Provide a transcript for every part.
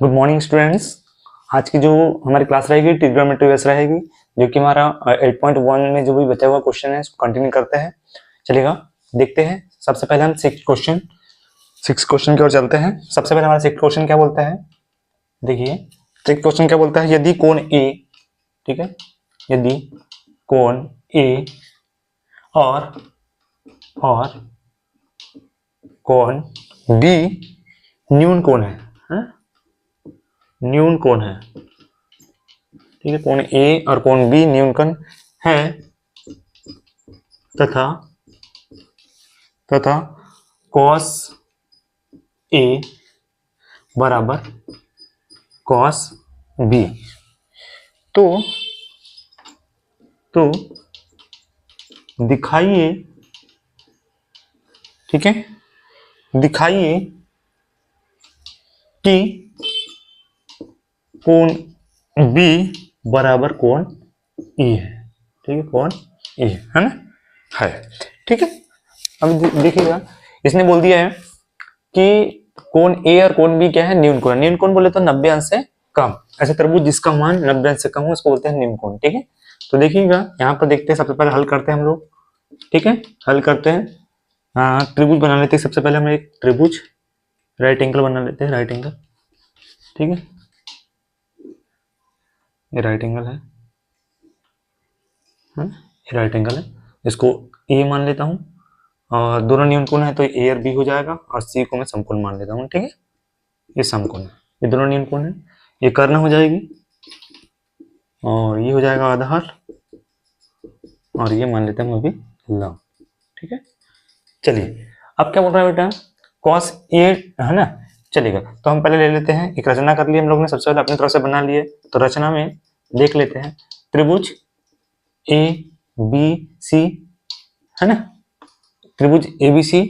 Good morning students. आज की जो हमारी क्लास रहेगी ट्रिग्नोमेट्री बेस रहेगी, जो कि हमारा 8.1 में जो भी बचा हुआ क्वेश्चन है उसको कंटिन्यू करते हैं। चलेगा, देखते हैं। सबसे पहले हम सिक्स क्वेश्चन की ओर चलते हैं। सबसे पहले हमारा सिक्स क्वेश्चन क्या बोलता है, देखिए सिक्स क्वेश्चन क्या बोलता है। यदि कोण ए, ठीक है, यदि कोण ए और कोण बी न्यून कोण है, न्यून कोण है, ठीक है, कोण ए और कोण बी न्यून कोण है तथा cos ए बराबर cos बी, तो दिखाइए, ठीक है, दिखाइए कि कोण बी बराबर कोण ई है, ठीक है, कोण ई है ना, है, ठीक है। अब देखिएगा, इसने बोल दिया है कि कोण ए और कोण बी क्या है, न्यून कोण। न्यून कोण बोले तो 90 अंश से कम, ऐसे त्रिभुज जिसका मान 90 अंश से कम हो उसको बोलते हैं न्यून कोण, ठीक है। तो देखिएगा यहाँ पर देखते हैं, सबसे पहले हल करते हैं हम लोग, ठीक है, हल करते हैं। त्रिभुज बना लेते हैं। सबसे पहले हम एक त्रिभुज राइट एंगल बना लेते हैं, राइट एंगल, ठीक है, ये राइट एंगल है, ये राइट एंगल है, इसको ए मान लेता हूँ, और दोनों न्यून कोण है तो ए और बी हो जाएगा, और सी को मैं समकोण मान लेता हूँ, ठीक है, ये समकोण है, ये दोनों न्यून कोण है, ये कर्ण हो जाएगी, और ये हो जाएगा आधार, और ये मान लेते हैं हम अभी लंब, ठीक है। चलिए, अब क्या बोल रहा है बेटा, cos ए है ना, चलेगा। तो हम पहले ले लेते हैं, एक रचना कर ली हम लोग ने, सबसे पहले अपनी तरफ से बना लिए। तो रचना में देख लेते हैं, त्रिभुज ए बी सी है ना, त्रिभुज ए बी सी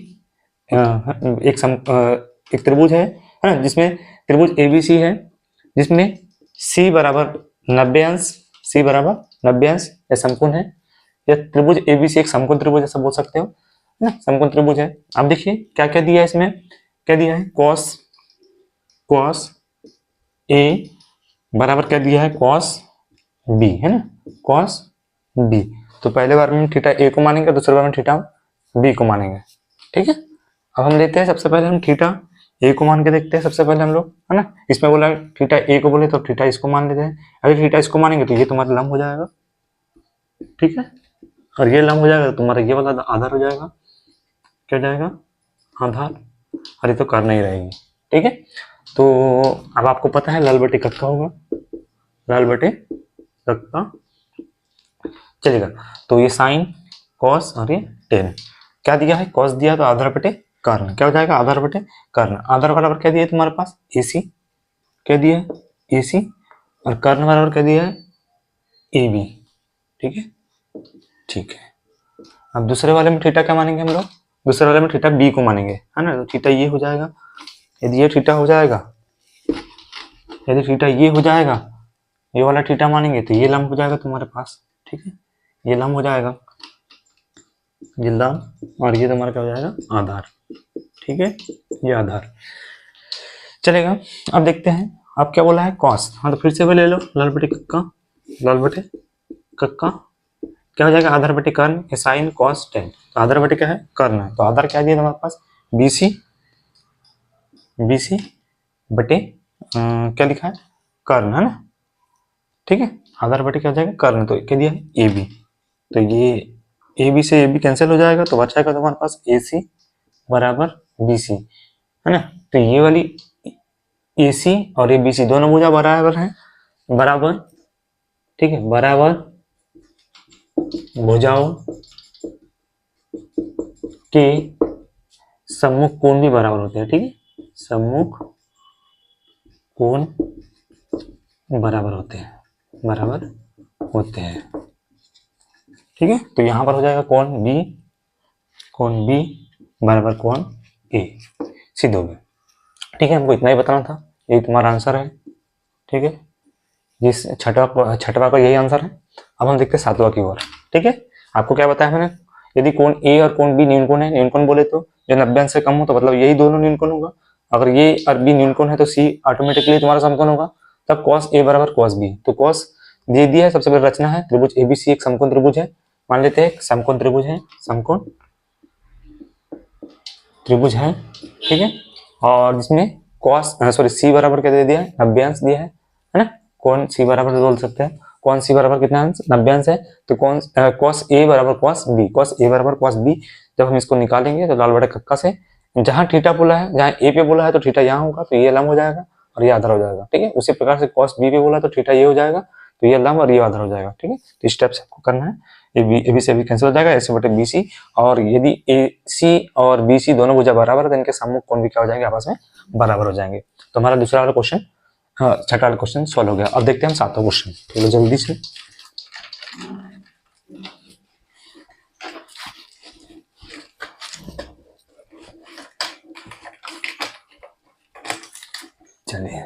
एक त्रिभुज है ना, जिसमें त्रिभुज ए बी सी है, जिसमें सी बराबर 90 अंश, सी बराबर 90 अंश या समकोण है। या त्रिभुज ए बी सी एक समकोण त्रिभुज ऐसा बोल सकते हो ना, समकोण त्रिभुज है। अब देखिए क्या क्या दिया है इसमें, क्या दिया है, cos ए बराबर क्या दिया है, cos बी है ना, cos बी। तो पहले बार में थीटा ए को मानेंगे, दूसरे बार में थीटा बी को मानेंगे, ठीक है। अब हम लेते हैं, सबसे पहले हम थीटा ए को मान के देखते हैं, सबसे पहले हम लोग, है ना, इसमें बोला थीटा ए को बोले तो थीटा इसको मान लेते हैं। अगर थीटा इसको मानेंगे तो ये तुम्हारा लंब हो जाएगा, ठीक है, और ये लंब हो जाएगा तो तुम्हारा ये वाला आधार हो जाएगा, क्या जाएगा, आधार, और ये तो करना ही रहेगी, ठीक है। तो अब आपको पता है लाल बटे कक्का होगा, लाल बटे कक्का, चलेगा। तो ये साइन कॉस और ये टेन, क्या दिया है, कॉस दिया तो आधार बटे कर्ण, क्या हो जाएगा, आधार बटे कर्ण। आधार बराबर क्या दिया है तुम्हारे पास, AC, क्या दिया है, AC, और कर्ण बराबर क्या दिया है, AB, ठीक है, ठीक है। अब दूसरे वाले में थीटा क्या मानेंगे हम लोग, दूसरे वाले में थीटा B को मानेंगे, है ना। तो थीटा ये हो जाएगा, यदि ये थीटा हो जाएगा, यदि थीटा ये हो जाएगा, ये वाला थीटा मानेंगे तो ये लंब हो जाएगा तुम्हारे पास, ठीक है, ये लंब हो जाएगा, ये लंब, और ये तुम्हारा क्या हो जाएगा, आधार, ठीक है, ये आधार, चलेगा। अब देखते हैं, अब क्या बोला है, cos, हाँ तो फिर से भी ले लो, लाल बटे कक्का, लाल बटे कक्का, क्या हो जाएगा, आधार बटे कर्ण, ये साइन cos टेन, तो आधार बटे क्या है, कर्ण है, तो आधार क्या दिया तुम्हारे पास, BC बटे क्या लिखा है, कर्ण, है ना, ठीक है, आधार बटे क्या हो जाएगा, कर्ण, तो क्या दिया है, AB, तो ये AB से AB कैंसिल हो जाएगा, तो बचाएगा तुम्हारे पास AC बराबर BC, है ना। तो ये वाली AC और ये BC दोनों भुजा बराबर हैं, बराबर, ठीक है, बराबर भुजाओं के सम्मुख कोण भी बराबर होते हैं, ठीक है, सम्मुख कोण बराबर होते हैं, बराबर होते हैं, ठीक है। तो यहां पर हो जाएगा कोण B बराबर कोण A, सिद्ध हो गया, ठीक है। हमको इतना ही बताना था, यही तुम्हारा आंसर है, ठीक है, जिस छठवा का यही आंसर है। अब हम देखते हैं सातवां की ओर, ठीक है। आपको क्या बताया मैंने, यदि कोण A और कोण B न्यून कोण है, न्यून कोण बोले तो जो 90 अंश से कम हो तो मतलब यही दोनों न्यून कोण होगा, अगर ये और बी न्यूनकोण है तो सी ऑटोमेटिकली तुम्हारा समकोण होगा। तब कॉस ए बराबर कॉस बी, तो कॉस दे दिया है। सबसे पहले रचना है, त्रिभुज एबीसी एक समकोण त्रिभुज है, मान लेते हैं समकोण त्रिभुज है, समकोण त्रिभुज है, ठीक है। और जिसमें कॉस सॉरी सी बराबर क्या दे दिया है, 90 अंश दिया है ना। कौन सी बराबर बोल सकते हैं, कौन सी बराबर कितना अंश, 90 अंश है। तो कौन कॉस ए बराबर कॉस बी, कॉस ए बराबर कॉस बी। जब हम इसको निकालेंगे तो लाल बटे कक्का से जहां थीटा बोला है, जहां ए पे बोला है तो थीटा यहाँ होगा, तो ये लंब हो जाएगा और ये आधार हो जाएगा, ठीक है। उसी प्रकार से कॉस बी पे बोला तो थीटा ये हो जाएगा, तो ये लंब और ये आधार हो जाएगा, ठीक है। तो स्टेप से आपको करना है, ए बी से भी कैंसिल हो जाएगा, ऐसे बटे बी सी। और यदि ए सी और बी सी दोनों भुजा बराबर है तो इनके सम्मुख कोण भी क्या हो जाएंगे, आपस में बराबर हो जाएंगे। तो हमारा दूसरा वाला क्वेश्चन, हाँ छठा वाला क्वेश्चन सॉल्व हो गया। अब देखते हैं हम सातवां क्वेश्चन, चलो जल्दी से। चलिए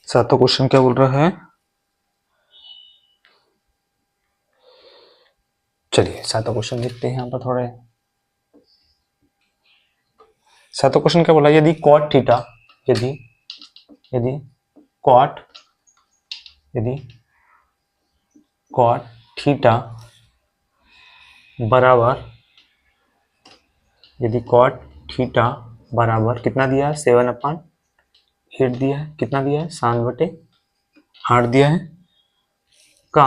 सातवां क्वेश्चन क्या बोल रहा है, चलिए सातवां क्वेश्चन देखते हैं यहाँ पर थोड़े। सातवां क्वेश्चन क्या बोला, यदि कॉट थीटा, यदि कॉट थीटा बराबर, यदि कॉट थीटा बराबर कितना दिया है, 7/8 दिया है, कितना दिया है 7/8 दिया है, का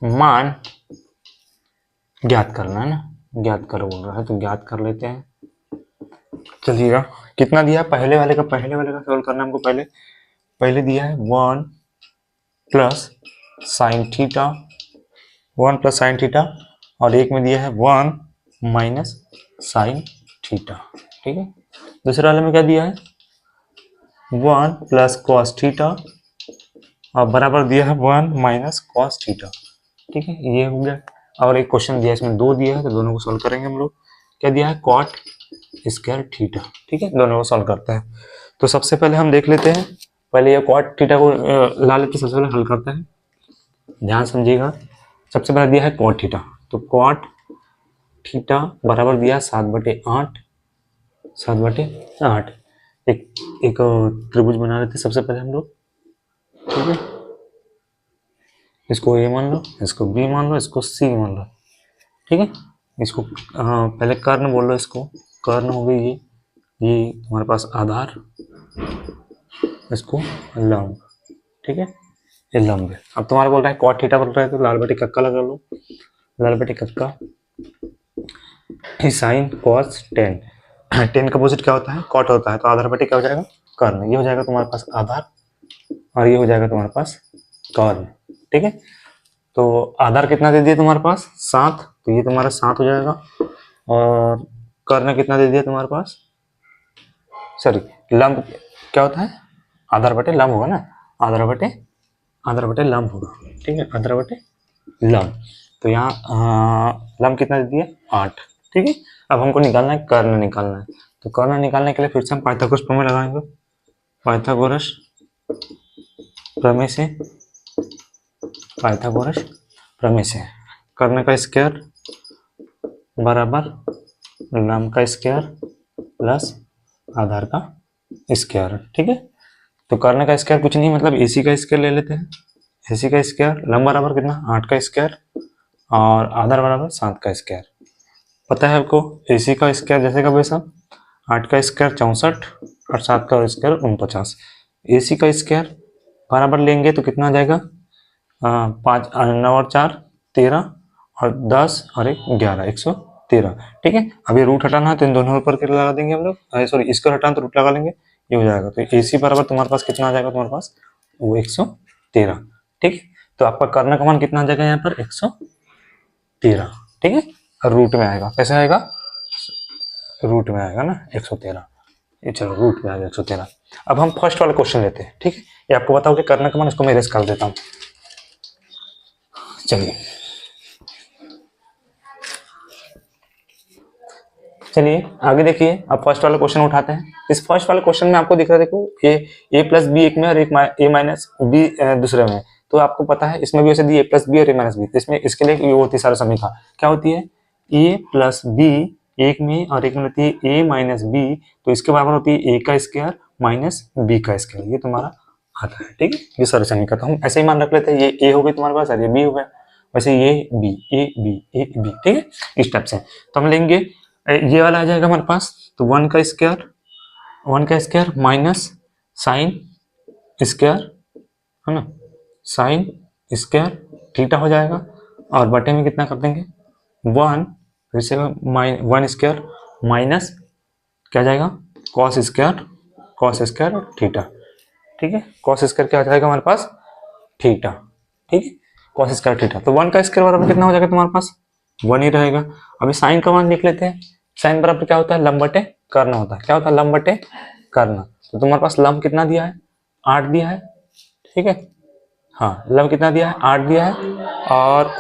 मान ज्ञात करना है ना, ज्ञात करो बोल रहा है, तो ज्ञात कर लेते हैं। चलिएगा कितना दिया है, पहले वाले का सॉल्व करना हमको। पहले दिया है 1 plus sine theta, 1 plus sine theta, और एक में दिया है 1 माइनस साइन थीटा, ठीक है। दूसरे वाले में क्या दिया है, 1 प्लस कॉस थीटा और बराबर दिया है 1 माइनस कॉस थीटा, ठीक है, ये हो गया। और एक क्वेश्चन दिया है, इसमें 2 दिया है, तो दोनों को सॉल्व करेंगे हम लोग। क्या दिया है, कॉट स्क्वायर थीटा, ठीक है, दोनों को सॉल्व करते हैं। तो सबसे पहले हम देख लेते हैं, पहले ये कॉट थीटा को ला लेते, सबसे पहले हल करते हैं, ध्यान समझिएगा। सबसे पहले दिया है कॉट थीटा, तो कॉट थीटा बराबर दिया 7/8, 7/8। एक त्रिभुज बना लेते सबसे पहले हम लोग, ठीक है। इसको ए मान लो, इसको बी मान लो, इसको सी मान लो, ठीक है। इसको पहले कर्ण बोल लो, इसको कर्ण हो गई ये तुम्हारे पास आधार, इसको लंब, ठीक है, ये लंब है। अब तुम्हारा बोल रहा है कॉट थीटा बोल रहा है, तो लाल बटे कक्का लगा लो, लाल बटे कक्का साइन कॉस टेन, 10 का अपोजिट क्या होता है, कॉट होता है, तो आधार बटे क्या हो जाएगा, कर्ण। ये हो जाएगा तुम्हारे पास आधार और ये हो जाएगा तुम्हारे पास कर्ण, ठीक है। तो आधार कितना दे दिया तुम्हारे पास 7, तो ये तुम्हारा 7 हो जाएगा। और कर्ण कितना दे दिया तुम्हारे पास, सॉरी लंब क्या होता है, आधार बटे लंब होगा ना, आधार बटे लंब होगा, ठीक है, आधार बटे लंब। तो यहाँ लंब कितना दे दिया 8, ठीक है। अब हमको निकालना है कर्ण, निकालना है, तो कर्ण निकालने के लिए फिर से हम पाइथागोरस प्रमेय लगाएंगे, पाइथागोरस प्रमेय से, पाइथागोरस प्रमेय से कर्ण का स्क्वायर बराबर लंब का स्क्वायर प्लस आधार का स्क्वायर, ठीक है। तो कर्ण का स्क्वायर कुछ नहीं, मतलब एसी का स्क्वायर ले लेते हैं, एसी का स्क्वायर, लंब बराबर कितना 8 का स्क्वायर और आधार बराबर 7 का स्क्वायर। पता है आपको एसी का स्क्वायर जैसे का वैसा, 8 का स्क्वायर 64 और 7 का स्क्वायर 49। एसी का स्क्वायर बराबर लेंगे तो कितना आ जाएगा, 5 9 और 4 13 और 10 और 1 11, 113, ठीक है। अब ये रूट हटाना है तो इन दोनों ऊपर के लगा देंगे हम लोग, सॉरी इसको हटाना तो रूट लगा लेंगे, ये हो जाएगा। तो एसी बराबर तुम्हारे पास कितना आ जाएगा, तुम्हारे पास वो 113, ठीक है। तो आपका कर्ण का मान कितना आ जाएगा यहाँ पर 113, ठीक है। और रूट में आएगा, कैसे आएगा, रूट में आएगा ना 113, ये चलो रूट में आएगा 113। अब हम फर्स्ट वाला क्वेश्चन लेते हैं, ठीक है। ये आपको बताओ कि कर्ण का मान, इसको मैं इरेज कर देता हूँ। चलिए आगे देखिए, अब फर्स्ट वाला क्वेश्चन उठाते हैं। इस फर्स्ट वाले क्वेश्चन में आपको दिख रहा है, देखो ए प्लस बी एक में और एक ए माइनस बी दूसरे में। तो आपको पता है इसमें भी वैसे दी ए प्लस बी और ए माइनस बी, इसमें इसके लिए ये होती है सारा समीकरण क्या होती है, ए प्लस बी एक में और एक में रहती है ए माइनस बी, तो इसके बराबर होती है ए का स्क्वायर माइनस बी का स्क्वायर, ये तुम्हारा आता है। ठीक है, ये सॉल्यूशन नहीं करता हूँ, ऐसे ही मान रख लेते हैं, ये ए हो गई तुम्हारे पास और ये बी हो गया, वैसे ये B A B A B, ठीक है, इस टाइप से। तो हम लेंगे ये वाला आ जाएगा हमारे पास, तो 1 का स्क्वायर माइनस साइन स्क्वायर, है ना, साइन स्क्वायर थीटा हो जाएगा, और बटे में कितना कर देंगे 1, फिर से 1 स्क्वायर माइनस क्या जाएगा कॉस स्क्वायर थीटा। ठीक है, कॉस स्क्वायर क्या आ जाएगा हमारे पास थीटा। ठीक है, कॉस स्क्वायर थीटा, तो 1 का स्क्वायर बराबर कितना हो जाएगा तुम्हारे पास 1 ही रहेगा। अभी साइन का मान लिख लेते हैं, साइन बराबर क्या होता है लंब बटे कर्ण होता है, क्या होता है लंब बटे कर्ण। तो तुम्हारे पास लंब कितना दिया है 8 दिया है, ठीक है, हाँ लंब कितना दिया है 8 दिया है, और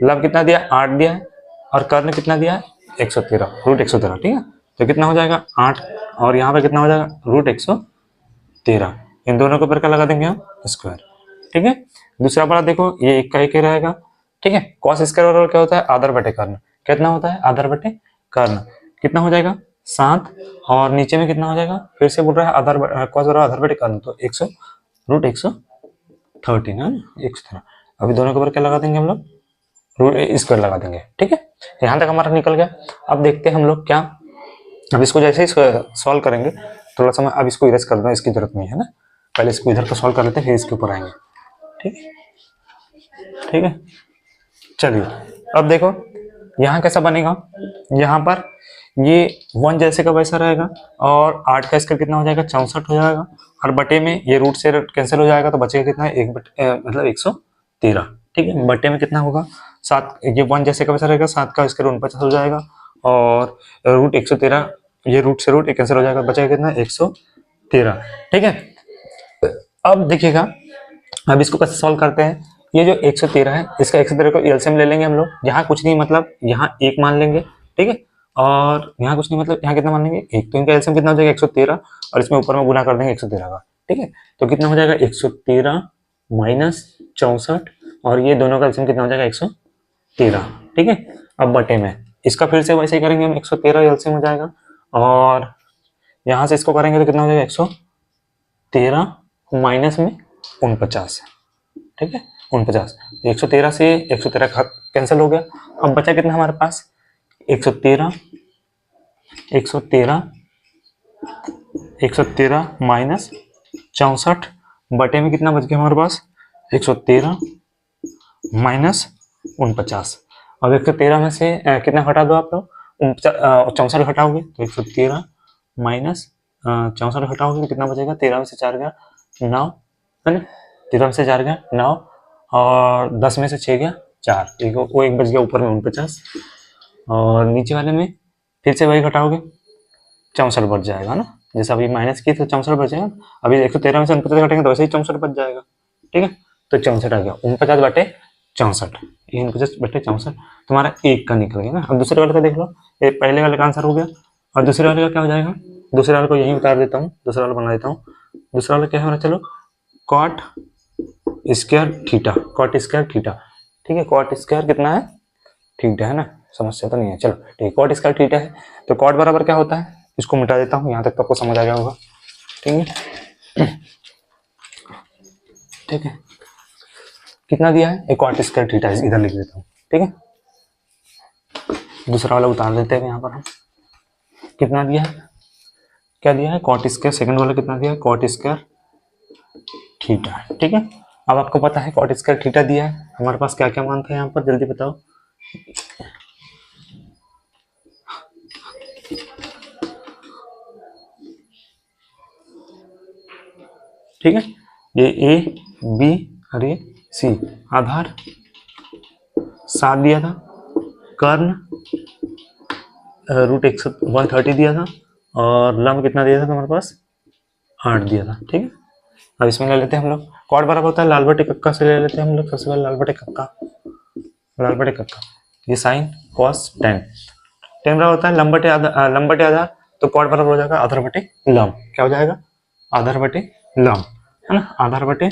लंब कितना दिया है 8 दिया है, और कर्ण कितना दिया है 113 रूट 113। ठीक है, तो कितना हो जाएगा 8, और यहाँ पे कितना हो जाएगा रूट 113, इन दोनों को क्या लगा देंगे हम स्क्वायर। ठीक है, दूसरा वाला देखो ये एक का एक ही रहेगा। ठीक है, कॉस स्क्वायर बराबर क्या होता है आधार बटे कर्ण, कितना होता है आधार बटे कर्ण, कितना हो जाएगा 7, और नीचे में कितना हो जाएगा फिर से बोल रहा है आधार कॉस बराबर आधार बटे कर्ण, तो 100 रूट 113 है ना 113। अभी दोनों के ऊपर क्या लगा देंगे हम लोग रूट स्क्वायर लगा देंगे। ठीक है, यहाँ तक हमारा निकल गया। अब देखते हैं हम लोग क्या, अब इसको जैसे ही सॉल्व करेंगे, थोड़ा सा मैं अब इसको इरेज कर दूँ, इसकी जरूरत नहीं है ना, पहले इसको इधर को सॉल्व कर लेते हैं फिर इसके ऊपर आएंगे। ठीक है, ठीक है, चलिए अब देखो यहाँ कैसा बनेगा, यहाँ पर ये 1 जैसे का वैसा रहेगा, और 8 का स्क्वायर कितना हो जाएगा 64 हो जाएगा, और बटे में ये रूट से कैंसिल हो जाएगा, तो बचेगा कितना है मतलब 113। ठीक है, बटे में कितना होगा 7, ये 1 जैसे का वैसा रहेगा, 7 का स्क्वायर 49 हो जाएगा, और रूट 113 ये रूट से रूट कैंसिल हो जाएगा, बचेगा कितना 113। ठीक है, अब देखिएगा अब इसको कैसे सॉल्व करते हैं। ये जो 113 है इसका 113 को एलसीएम ले लेंगे हम लोग, यहाँ कुछ नहीं मतलब यहाँ 1 मान लेंगे। ठीक है, और यहाँ कुछ नहीं मतलब यहाँ कितना मान लेंगे 1, तो इनका एलसीएम कितना हो जाएगा 113, और इसमें ऊपर में गुना कर देंगे 113 का। ठीक है, तो कितना हो जाएगा 113 माइनस 64, और ये दोनों का एलसीएम कितना हो जाएगा 113। ठीक है, अब बटे में इसका फिर से वैसे ही करेंगे हम, 113 एलसीएम हो जाएगा, और यहाँ से इसको करेंगे तो कितना हो जाएगा 113 माइनस में 49। ठीक है 49, 113 से 113 कैंसिल हो गया, अब बचा कितना हमारे पास 113 माइनस 64, बटे में कितना बच गया हमारे पास 113 माइनस 49। अब 113 में से कितना हटा दो आप लोग 64 हटाओगे, तो 113 माइनस 64 हटाओगे तो कितना बचेगा 13 में से 4 गया 9, है ना, 13 में से 4 गया 9, और 10 में से 6 गया 4, वो एक बच गया ऊपर में 49, और नीचे वाले में फिर से वही घटाओगे 64 बच जाएगा ना, जैसे अभी माइनस की तो 64 बचेगा, अभी 113 में से 49 घटेंगे तो वैसे ही 64 बच जाएगा। ठीक है, तो 64 आ गया 49 बटे 64, 49 बटे 64 तुम्हारा 1 का निकल गया ना। अब दूसरे वाले का देख लो, ये पहले वाले का आंसर हो गया, और दूसरे वाले का क्या हो जाएगा, दूसरे वाले को यहीं उतार देता हूँ, दूसरा वाला बना देता हूँ। दूसरा वाला क्या है हमारा, चलो cot square theta, cot square theta. ठीक है, कॉट स्क्वायर कितना है थीटा, है ना, समस्या तो नहीं है। चलो ठीक है, कॉट स्क्वायर थीटा है, तो कॉट बराबर क्या होता है, इसको मिटा देता हूँ, यहाँ तक तो आपको समझ आ गया होगा। ठीक है, ठीक है, कितना दिया है एक कॉट स्क्वायर थीटा, इधर लिख देता हूँ। ठीक है, दूसरा वाला उतार देते हैं यहाँ पर हम, कितना दिया है, क्या दिया है कॉट स्क्वायर, सेकंड वाला कितना दिया है कॉट स्क्वायर थीटा। ठीक है, अब आपको पता है कॉट स्क्वायर थीटा दिया है, हमारे पास क्या क्या मान था यहाँ पर जल्दी बताओ। ठीक है, ये ए बी और ये सी, आधार 7 दिया था, कर्ण रूट 130 दिया था, और लंब कितना दिया था तुम्हारे पास 8 दिया था। ठीक है, अब इसमें ले लेते हैं हम लोग, कॉट बराबर होता है लाल बटे कक्का से ले लेते हैं हम लोग, सबसे पहले लाल बटे कक्का, ये साइन कॉस टेन बराबर होता है लंब बटे आधार, तो कॉट बराबर हो जाएगा आधार बटे लंब, क्या हो जाएगा आधार बटे लंब, है ना, आधार बटे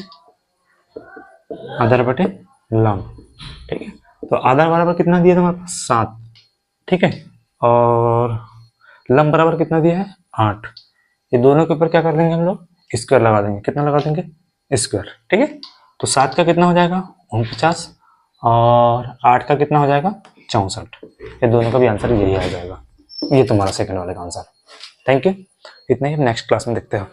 लंब। ठीक है, तो आधार बराबर कितना दिया तुम्हारे पास 7। ठीक है, और लंब बराबर कितना दिया है 8। ये दोनों के ऊपर क्या कर देंगे हम लोग स्क्वायर लगा देंगे। कितना लगा देंगे स्क्वायर। ठीक है, तो 7 का कितना हो जाएगा 49 और 8 का कितना हो जाएगा 64। ये दोनों का भी आंसर यही आ जाएगा। ये तुम्हारा सेकंड वाले का आंसर। Thank you. इतना ही, नेक्स्ट क्लास में देखते हैं।